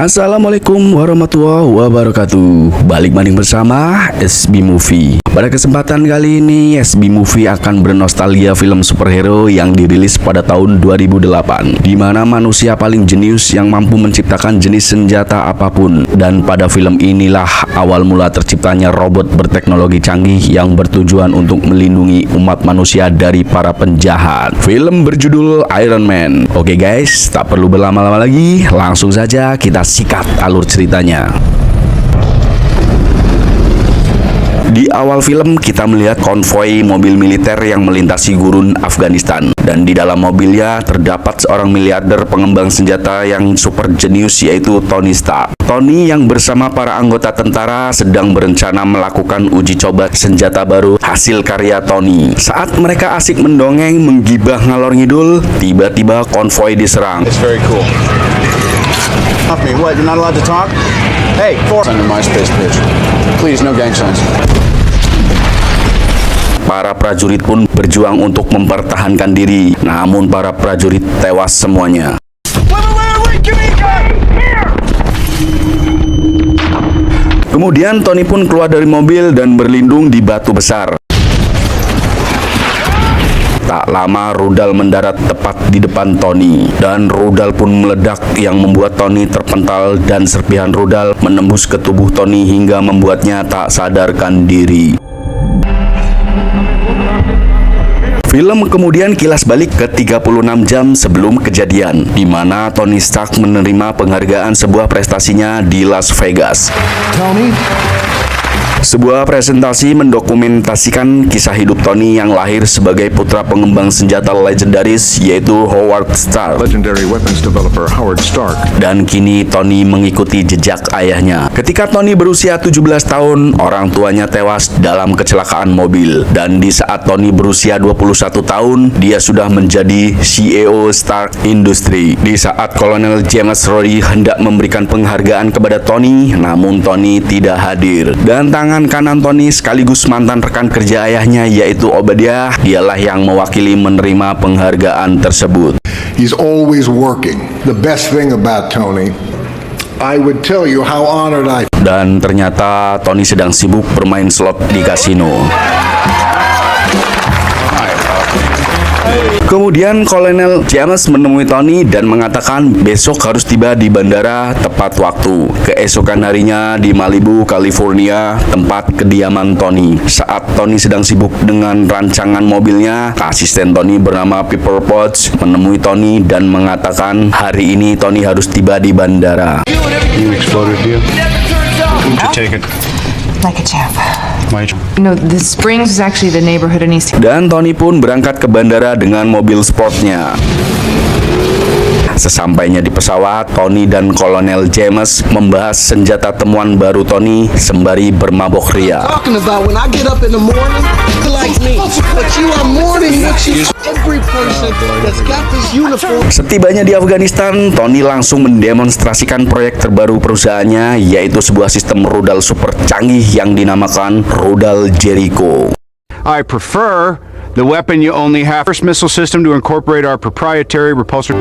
Assalamualaikum warahmatullahi wabarakatuh. Balik maning bersama SB Movie. Pada kesempatan kali ini SB Movie akan bernostalgia film superhero yang dirilis pada tahun 2008, di mana manusia paling jenius yang mampu menciptakan jenis senjata apapun. Dan pada film inilah awal mula terciptanya robot berteknologi canggih yang bertujuan untuk melindungi umat manusia dari para penjahat. Film berjudul Iron Man. Oke guys, tak perlu berlama-lama lagi, langsung saja kita sikat alur ceritanya. Di awal film kita melihat konvoi mobil militer yang melintasi gurun Afghanistan, dan di dalam mobilnya terdapat seorang miliarder pengembang senjata yang super jenius, yaitu Tony Stark. Tony yang bersama para anggota tentara sedang berencana melakukan uji coba senjata baru hasil karya Tony. Saat mereka asik mendongeng menggibah ngalor ngidul, tiba-tiba konvoi diserang. It's very cool. Off me. What? You're not allowed to talk? Hey, under my space, bitch. Please, no gang signs. Para prajurit pun berjuang untuk mempertahankan diri, namun para prajurit tewas semuanya. Wait, give me a gun! Here! Kemudian Tony pun keluar dari mobil dan berlindung di batu besar. Tak lama rudal mendarat tepat di depan Tony, dan rudal pun meledak yang membuat Tony terpental, dan serpihan rudal menembus ke tubuh Tony hingga membuatnya tak sadarkan diri. Film kemudian kilas balik ke 36 jam sebelum kejadian, di mana Tony Stark menerima penghargaan sebuah prestasinya di Las Vegas. Tony? Sebuah presentasi mendokumentasikan kisah hidup Tony yang lahir sebagai putra pengembang senjata legendaris, yaitu Howard Stark. Legendary weapons developer Howard Stark. Dan kini Tony mengikuti jejak ayahnya. Ketika Tony berusia 17 tahun, orang tuanya tewas dalam kecelakaan mobil. Dan di saat Tony berusia 21 tahun, dia sudah menjadi CEO Stark Industry. Di saat Kolonel James Rhodey hendak memberikan penghargaan kepada Tony, namun Tony tidak hadir. Dan tangan kanan Tony sekaligus mantan rekan kerja ayahnya, yaitu Obadiah, dialah yang mewakili menerima penghargaan tersebut. He's always working. The best thing about Tony, I would tell you how honored I. Dan ternyata Tony sedang sibuk bermain slot di kasino. Kemudian Kolonel James menemui Tony dan mengatakan besok harus tiba di bandara tepat waktu. Keesokan harinya di Malibu, California, tempat kediaman Tony. Saat Tony sedang sibuk dengan rancangan mobilnya, asisten Tony bernama Pepper Potts menemui Tony dan mengatakan hari ini Tony harus tiba di bandara. You exploded, you? Who'd you take it? Like a champ. My... No, the Springs is actually the neighborhood in East. Dan Tony pun berangkat ke bandara dengan mobil sportnya. Sesampainya di pesawat, Tony dan Kolonel James membahas senjata temuan baru Tony sembari bermabok ria. Talking about when I get up in the morning, like me, but you are morning with you. Every person that's got this uniform. Setibanya di Afghanistan, Tony langsung mendemonstrasikan proyek terbaru perusahaannya, yaitu sebuah sistem rudal super canggih yang dinamakan rudal Jericho. I prefer the weapon you only have first missile system to incorporate our proprietary repulsor.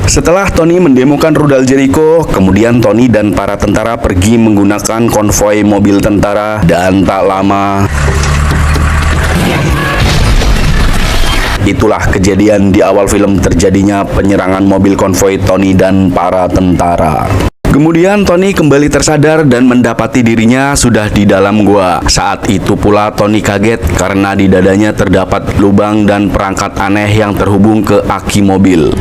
Setelah Tony mendemokan rudal Jericho, kemudian Tony dan para tentara pergi menggunakan konvoi mobil tentara, dan tak lama itulah kejadian di awal film terjadinya penyerangan mobil konvoi Tony dan para tentara. Kemudian Tony kembali tersadar dan mendapati dirinya sudah di dalam gua. Saat itu pula Tony kaget karena di dadanya terdapat lubang dan perangkat aneh yang terhubung ke aki mobil.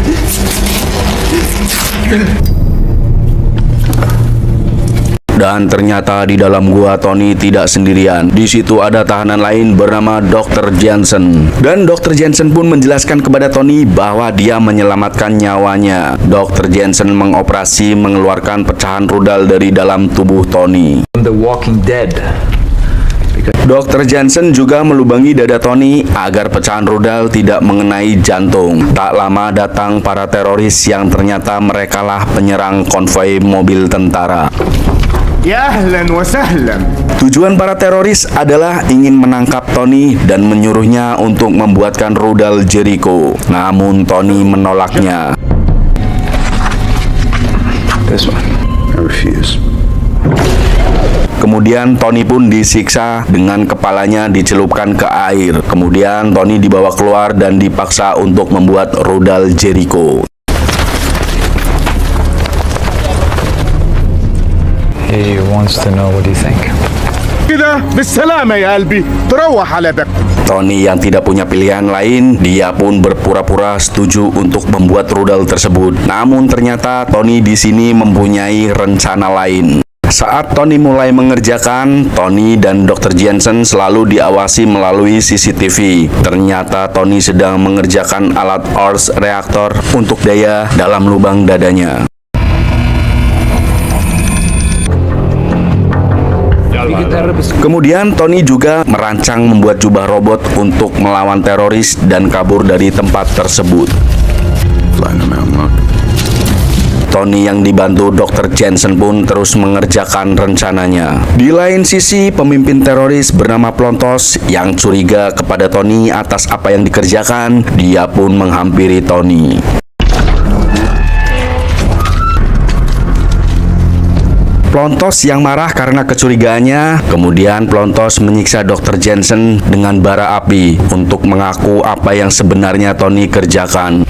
Dan ternyata di dalam gua Tony tidak sendirian. Di situ ada tahanan lain bernama Dr. Jensen. Dan Dr. Jensen pun menjelaskan kepada Tony bahwa dia menyelamatkan nyawanya. Dr. Jensen mengoperasi mengeluarkan pecahan rudal dari dalam tubuh Tony. The Walking Dead. Dr. Jensen juga melubangi dada Tony agar pecahan rudal tidak mengenai jantung. Tak lama datang para teroris yang ternyata merekalah penyerang konvoi mobil tentara. يا أهلا وسهلا. Tujuan para teroris adalah ingin menangkap Tony dan menyuruhnya untuk membuatkan rudal Jericho. Namun Tony menolaknya. This one. I refuse. Kemudian Tony pun disiksa dengan kepalanya dicelupkan ke air. Kemudian Tony dibawa keluar dan dipaksa untuk membuat rudal Jericho. He wants to know what you think. كده بالسلامة يا قلبي تروح على بك. Tony yang tidak punya pilihan lain, dia pun berpura-pura setuju untuk membuat rudal tersebut. Namun ternyata Tony di sini mempunyai rencana lain. Saat Tony mulai mengerjakan, Tony dan Dr. Jensen selalu diawasi melalui CCTV. Ternyata Tony sedang mengerjakan alat Ors reaktor untuk daya dalam lubang dadanya. Kemudian Tony juga merancang membuat jubah robot untuk melawan teroris dan kabur dari tempat tersebut. Tony yang dibantu Dr. Jensen pun terus mengerjakan rencananya. Di lain sisi, pemimpin teroris bernama Plontos yang curiga kepada Tony atas apa yang dikerjakan, dia pun menghampiri Tony. Plontos yang marah karena kecurigaannya, kemudian Plontos menyiksa Dr. Jensen dengan bara api untuk mengaku apa yang sebenarnya Tony kerjakan.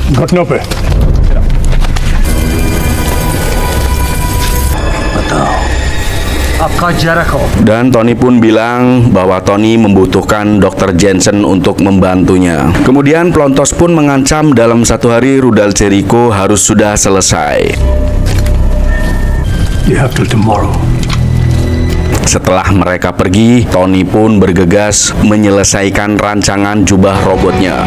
Dan Tony pun bilang bahwa Tony membutuhkan Dr. Jensen untuk membantunya. Kemudian Plontos pun mengancam dalam 1 hari rudal Jericho harus sudah selesai. You have till tomorrow. Setelah mereka pergi, Tony pun bergegas menyelesaikan rancangan jubah robotnya.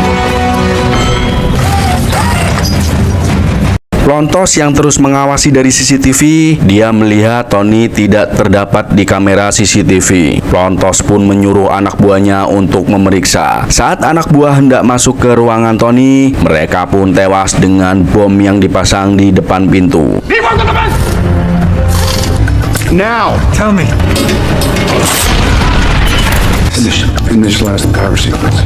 Plontos yang terus mengawasi dari CCTV, dia melihat Tony tidak terdapat di kamera CCTV. Plontos pun menyuruh anak buahnya untuk memeriksa. Saat anak buah hendak masuk ke ruangan Tony, mereka pun tewas dengan bom yang dipasang di depan pintu. Now, Tell me. Finish last power sequence.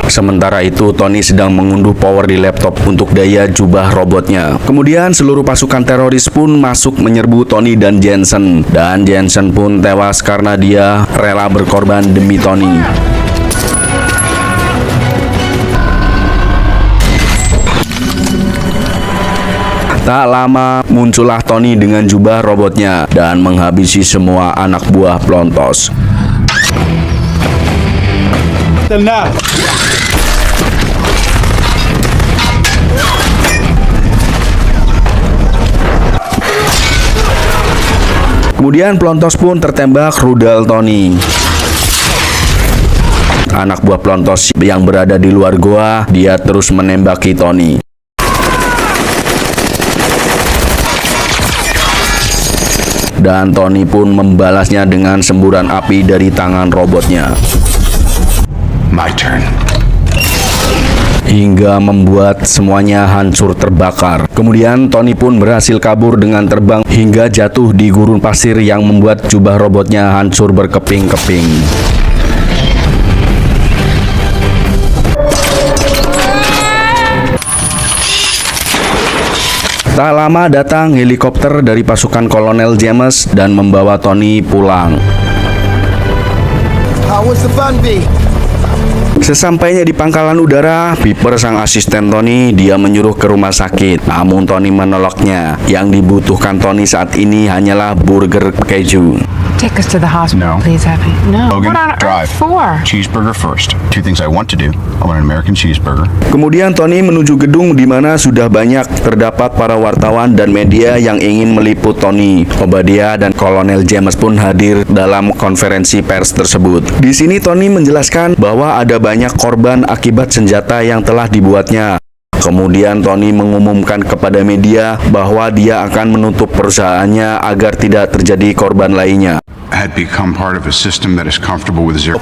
Sementara itu, Tony sedang mengunduh power di laptop untuk daya jubah robotnya. Kemudian seluruh pasukan teroris pun masuk menyerbu Tony dan Jensen. Dan Jensen pun tewas karena dia rela berkorban demi Tony. Tak lama muncullah Tony dengan jubah robotnya dan menghabisi semua anak buah Plontos. Kemudian Plontos pun tertembak rudal Tony. Anak buah Plontos yang berada di luar goa, dia terus menembaki Tony. Dan Tony pun membalasnya dengan semburan api dari tangan robotnya. My turn. Hingga membuat semuanya hancur terbakar. Kemudian Tony pun berhasil kabur dengan terbang hingga jatuh di gurun pasir yang membuat jubah robotnya hancur berkeping-keping. Tak lama datang helikopter dari pasukan Kolonel James dan membawa Tony pulang. How was the fun, B? Sesampainya di pangkalan udara, Piper sang asisten Tony, dia menyuruh ke rumah sakit. Namun Tony menolaknya. Yang dibutuhkan Tony saat ini hanyalah burger keju. Take us to the hospital, No. please, Happy. No. Logan, What on drive. earth for? Cheeseburger first. 2 things I want to do. I want an American cheeseburger. Kemudian Tony menuju gedung di mana sudah banyak terdapat para wartawan dan media yang ingin meliput Tony. Obadiah dan Kolonel James pun hadir dalam konferensi pers tersebut. Di sini Tony menjelaskan bahwa ada banyak korban akibat senjata yang telah dibuatnya. Kemudian Tony mengumumkan kepada media bahwa dia akan menutup perusahaannya agar tidak terjadi korban lainnya. I had become part of a system that is comfortable with zero.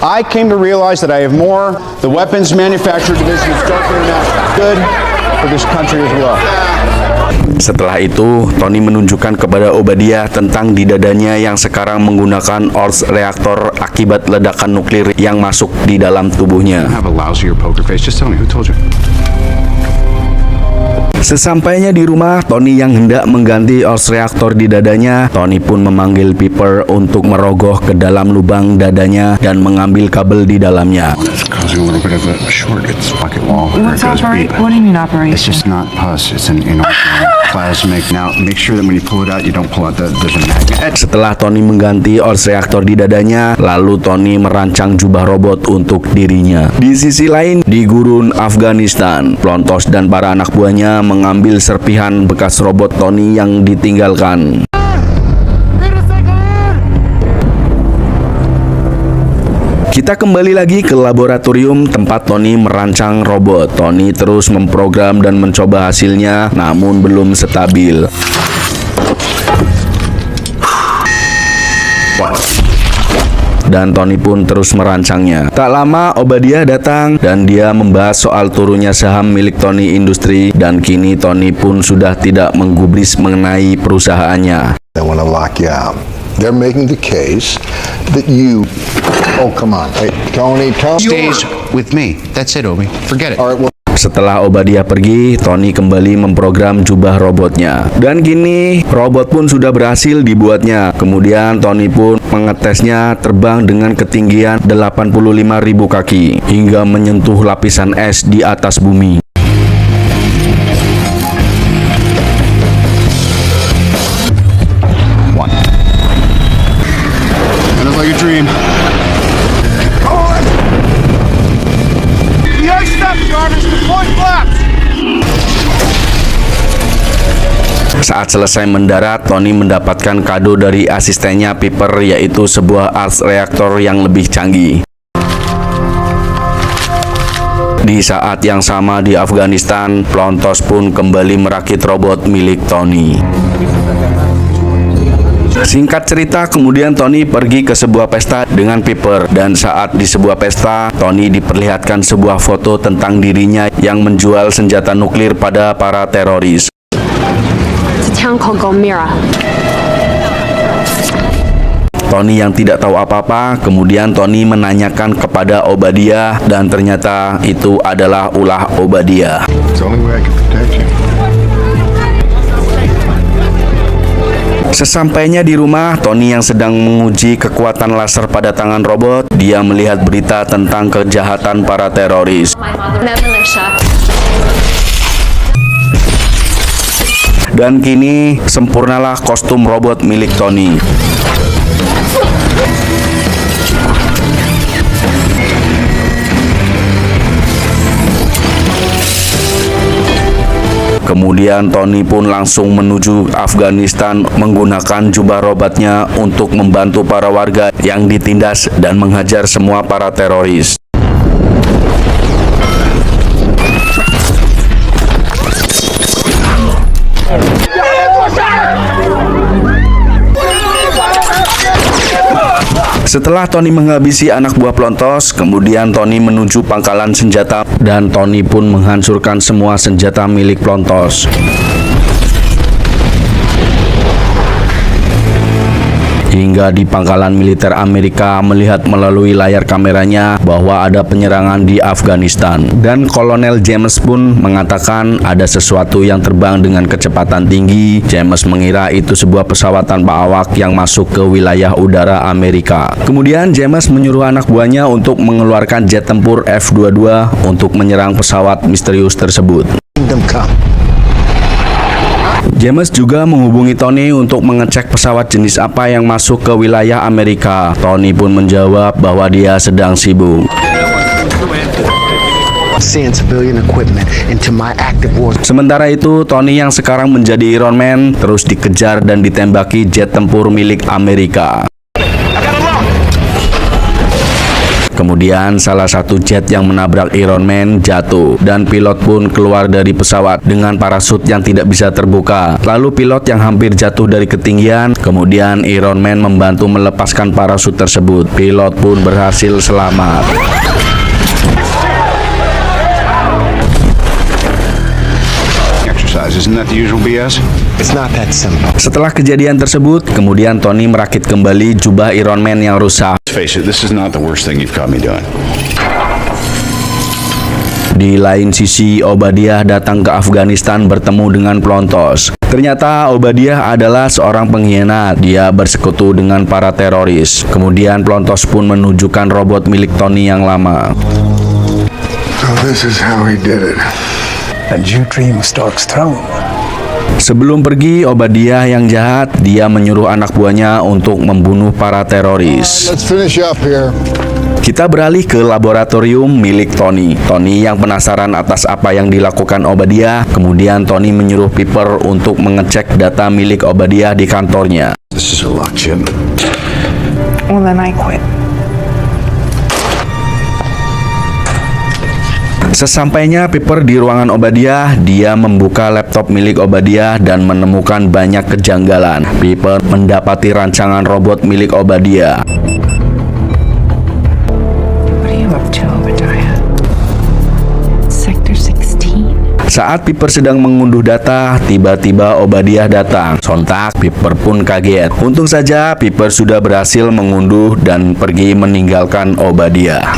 I came to realize that I have more. The weapons manufacturer division is darker enough. Good for this country as well. Setelah itu, Tony menunjukkan kepada Obadiah tentang di dadanya yang sekarang menggunakan Ors reaktor akibat ledakan nuklir yang masuk di dalam tubuhnya. Have a lousier poker face. Just tell me, who told you? Sesampainya di rumah, Tony yang hendak mengganti Ors reaktor di dadanya, Tony pun memanggil Piper untuk merogoh ke dalam lubang dadanya dan mengambil kabel di dalamnya. It's causing a little bit of a short. It's bucket wall. What's operate? What do you mean It's operation? just not pus. It's an inorganic plasmic. Now, make sure that when you pull it out, you don't pull out there's a magnet. Setelah Tony mengganti Ors reaktor di dadanya, lalu Tony merancang jubah robot untuk dirinya. Di sisi lain, di gurun Afghanistan, Plontos dan para anak buahnya mengambil serpihan bekas robot Tony yang ditinggalkan. Kita kembali lagi ke laboratorium tempat Tony merancang robot. Tony terus memprogram dan mencoba hasilnya, namun belum stabil. Dan Tony pun terus merancangnya. Tak lama Obadiah datang dan dia membahas soal turunnya saham milik Tony Industri, dan kini Tony pun sudah tidak menggubris mengenai perusahaannya. They want to lock you out. They're making the case that you... Oh, come on. Hey, Tony. Stays with me. That's it, Obi. Forget it. All right, well, Setelah Obadiah pergi, Tony kembali memprogram jubah robotnya. Dan kini, robot pun sudah berhasil dibuatnya. Kemudian Tony pun mengetesnya terbang dengan ketinggian 85.000 kaki hingga menyentuh lapisan es di atas bumi. It looks like a dream. The ice stop, Jarvis. Deploy flaps. Saat selesai mendarat, Tony mendapatkan kado dari asistennya Piper, yaitu sebuah Ars reaktor yang lebih canggih. Di saat yang sama di Afghanistan, Plontos pun kembali merakit robot milik Tony. Singkat cerita, kemudian Tony pergi ke sebuah pesta dengan Piper, dan saat di sebuah pesta, Tony diperlihatkan sebuah foto tentang dirinya yang menjual senjata nuklir pada para teroris. It's a town called Gulmira. Tony yang tidak tahu apa-apa, kemudian Tony menanyakan kepada Obadiah, dan ternyata itu adalah ulah Obadiah. it's the only way I can protect you. Sesampainya di rumah, Tony yang sedang menguji kekuatan laser pada tangan robot, dia melihat berita tentang kejahatan para teroris. Dan kini, sempurnalah kostum robot milik Tony. Kemudian Tony pun langsung menuju Afghanistan menggunakan jubah robotnya untuk membantu para warga yang ditindas dan menghajar semua para teroris. Setelah Tony menghabisi anak buah Plontos, kemudian Tony menuju pangkalan senjata dan Tony pun menghancurkan semua senjata milik Plontos. Hingga di pangkalan militer Amerika melihat melalui layar kameranya bahwa ada penyerangan di Afghanistan. Dan Kolonel James pun mengatakan ada sesuatu yang terbang dengan kecepatan tinggi. James mengira itu sebuah pesawat tanpa awak yang masuk ke wilayah udara Amerika. Kemudian James menyuruh anak buahnya untuk mengeluarkan jet tempur F-22 untuk menyerang pesawat misterius tersebut. Kingdom come. James juga menghubungi Tony untuk mengecek pesawat jenis apa yang masuk ke wilayah Amerika. Tony pun menjawab bahwa dia sedang sibuk. Send civilian equipment into my active war. Sementara itu, Tony yang sekarang menjadi Iron Man terus dikejar dan ditembaki jet tempur milik Amerika. Kemudian salah satu jet yang menabrak Iron Man jatuh dan pilot pun keluar dari pesawat dengan parasut yang tidak bisa terbuka. Lalu pilot yang hampir jatuh dari ketinggian, kemudian Iron Man membantu melepaskan parasut tersebut. Pilot pun berhasil selamat. exercise. Isn't that the usual BS? It's not that simple. Setelah kejadian tersebut, kemudian Tony merakit kembali jubah Iron Man yang rusak. Let's face it, this is not the worst thing you've caught me doing. Di lain sisi, Obadiah datang ke Afghanistan bertemu dengan pelontos. Ternyata Obadiah adalah seorang pengkhianat. Dia bersekutu dengan para teroris. Kemudian pelontos pun menunjukkan robot milik Tony yang lama. So this is how he did it. And you dream of Stark's throne. Sebelum pergi, Obadiah yang jahat, dia menyuruh anak buahnya untuk membunuh para teroris. Let's finish up here. Kita beralih ke laboratorium milik Tony. Tony yang penasaran atas apa yang dilakukan Obadiah, kemudian Tony menyuruh Piper untuk mengecek data milik Obadiah di kantornya. This is a luck, Jim. Well, then I quit. Sesampainya Piper di ruangan Obadiah, dia membuka laptop milik Obadiah dan menemukan banyak kejanggalan. Piper mendapati rancangan robot milik Obadiah. Sector 16. Saat Piper sedang mengunduh data, tiba-tiba Obadiah datang. Sontak, Piper pun kaget. Untung saja Piper sudah berhasil mengunduh dan pergi meninggalkan Obadiah.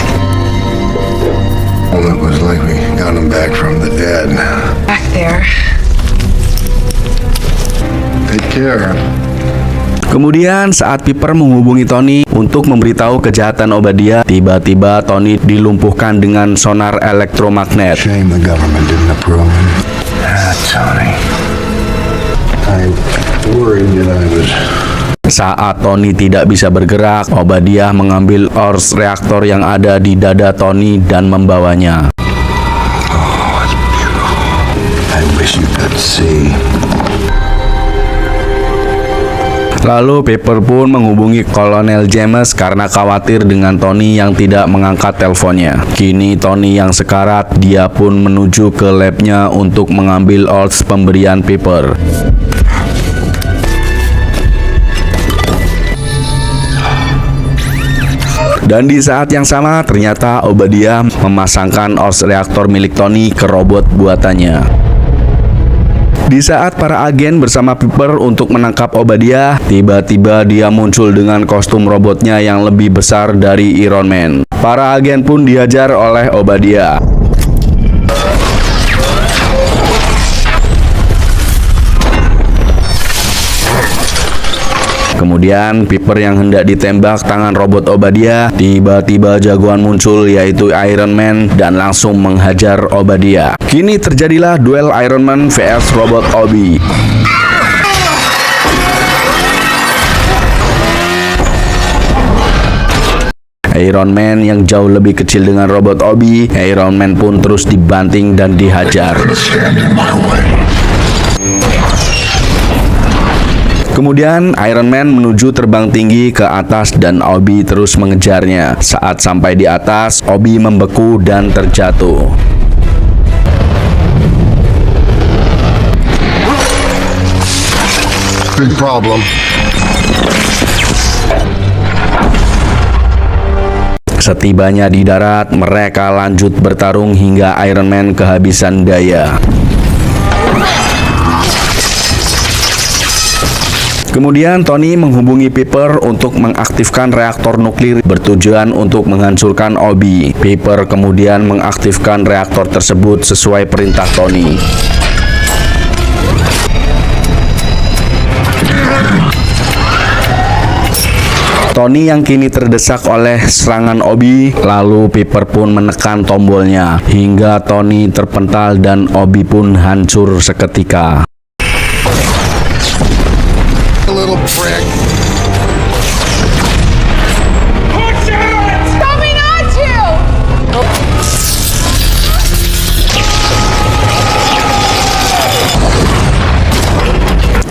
Well, it was like we got him back from the dead. Back there. Take care. Kemudian saat Piper menghubungi Tony untuk memberitahu kejahatan Obadiah, tiba-tiba Tony dilumpuhkan dengan sonar elektromagnet. Shame the government didn't approve him. Tony. I worried that I was... Saat Tony tidak bisa bergerak, Obadiah mengambil ors reaktor yang ada di dada Tony dan membawanya. Oh, it's beautiful. I wish you could see. Lalu Piper pun menghubungi Kolonel James karena khawatir dengan Tony yang tidak mengangkat teleponnya. Kini Tony yang sekarat, dia pun menuju ke labnya untuk mengambil ors pemberian Piper. Dan di saat yang sama, ternyata Obadiah memasangkan ors reaktor milik Tony ke robot buatannya. Di saat para agen bersama Piper untuk menangkap Obadiah, tiba-tiba dia muncul dengan kostum robotnya yang lebih besar dari Iron Man. Para agen pun dihajar oleh Obadiah. Kemudian Piper yang hendak ditembak tangan robot Obadiah, tiba-tiba jagoan muncul yaitu Iron Man dan langsung menghajar Obadiah. Kini terjadilah duel Iron Man vs robot Obi. Iron Man yang jauh lebih kecil dengan robot Obi, Iron Man pun terus dibanting dan dihajar. Kemudian Iron Man menuju terbang tinggi ke atas dan Obi terus mengejarnya. Saat sampai di atas, Obi membeku dan terjatuh. Big problem. Setibanya di darat, mereka lanjut bertarung hingga Iron Man kehabisan daya. Kemudian Tony menghubungi Piper untuk mengaktifkan reaktor nuklir bertujuan untuk menghancurkan Obi. Piper kemudian mengaktifkan reaktor tersebut sesuai perintah Tony. Tony yang kini terdesak oleh serangan Obi, lalu Piper pun menekan tombolnya hingga Tony terpental dan Obi pun hancur seketika. Little prick.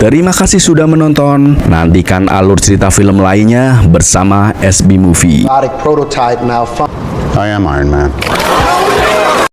Terima kasih sudah menonton. Nantikan alur cerita film lainnya bersama SB Movie. Prototype now. I am Iron Man.